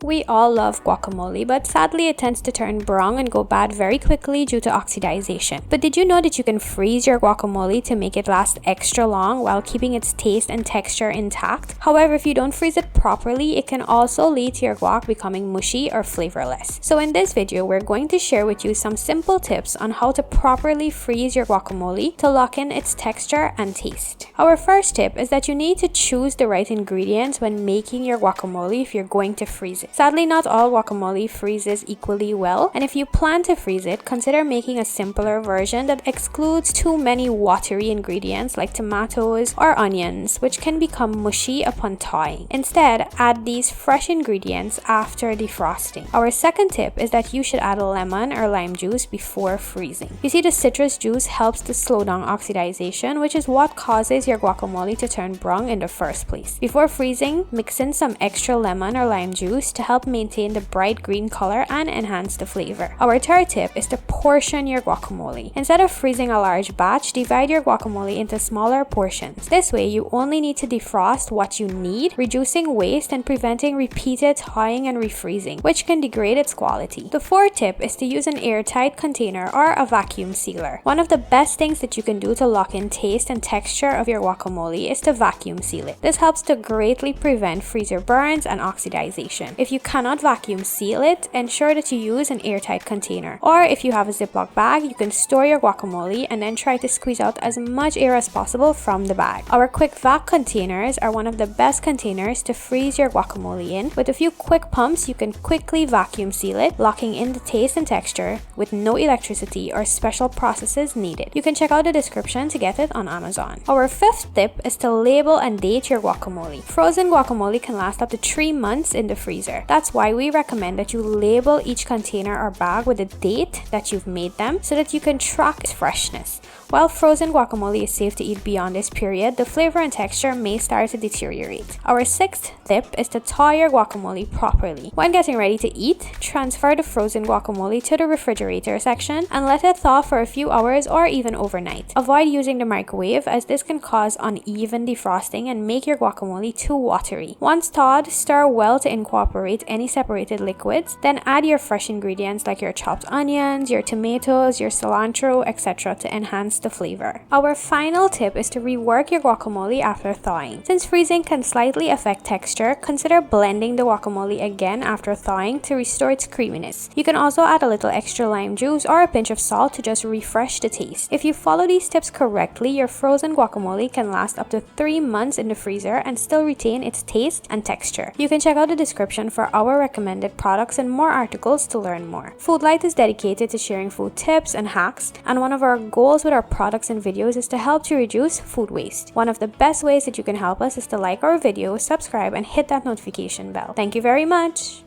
We all love guacamole, but sadly it tends to turn brown and go bad very quickly due to oxidation. But did you know that you can freeze your guacamole to make it last extra long while keeping its taste and texture intact? However, if you don't freeze it properly, it can also lead to your guac becoming mushy or flavorless. So in this video, we're going to share with you some simple tips on how to properly freeze your guacamole to lock in its texture and taste. Our first tip is that you need to choose the right ingredients when making your guacamole if you're going to freeze it. Sadly, not all guacamole freezes equally well, and if you plan to freeze it, consider making a simpler version that excludes too many watery ingredients like tomatoes or onions, which can become mushy upon thawing. Instead, add these fresh ingredients after defrosting. Our second tip is that you should add lemon or lime juice before freezing. You see, the citrus juice helps to slow down oxidation, which is what causes your guacamole to turn brown in the first place. Before freezing, mix in some extra lemon or lime juice to help maintain the bright green color and enhance the flavor. Our third tip is to portion your guacamole. Instead of freezing a large batch, divide your guacamole into smaller portions. This way, you only need to defrost what you need, reducing waste and preventing repeated thawing and refreezing, which can degrade its quality. The fourth tip is to use an airtight container or a vacuum sealer. One of the best things that you can do to lock in taste and texture of your guacamole is to vacuum seal it. This helps to greatly prevent freezer burns and oxidation. If you cannot vacuum seal it, ensure that you use an airtight container. Or if you have a Ziploc bag, you can store your guacamole and then try to squeeze out as much air as possible from the bag. Our quick vac containers are one of the best containers to freeze your guacamole in. With a few quick pumps, you can quickly vacuum seal it, locking in the taste and texture with no electricity or special processes needed. You can check out the description to get it on Amazon. Our fifth tip is to label and date your guacamole. Frozen guacamole can last up to 3 months in the freezer. That's why we recommend that you label each container or bag with the date that you've made them so that you can track its freshness. While frozen guacamole is safe to eat beyond this period, the flavor and texture may start to deteriorate. Our sixth tip is to thaw your guacamole properly. When getting ready to eat, transfer the frozen guacamole to the refrigerator section and let it thaw for a few hours or even overnight. Avoid using the microwave as this can cause uneven defrosting and make your guacamole too watery. Once thawed, stir well to incorporate any separated liquids, then add your fresh ingredients like your chopped onions, your tomatoes, your cilantro, etc. to enhance the flavor. Our final tip is to rework your guacamole after thawing. Since freezing can slightly affect texture, consider blending the guacamole again after thawing to restore its creaminess. You can also add a little extra lime juice or a pinch of salt to just refresh the taste. If you follow these tips correctly, your frozen guacamole can last up to 3 months in the freezer and still retain its taste and texture. You can check out the description for our recommended products and more articles to learn more. Foodlight is dedicated to sharing food tips and hacks, and one of our goals with our products and videos is to help to reduce food waste. One of the best ways that you can help us is to like our video, subscribe, and hit that notification bell. Thank you very much!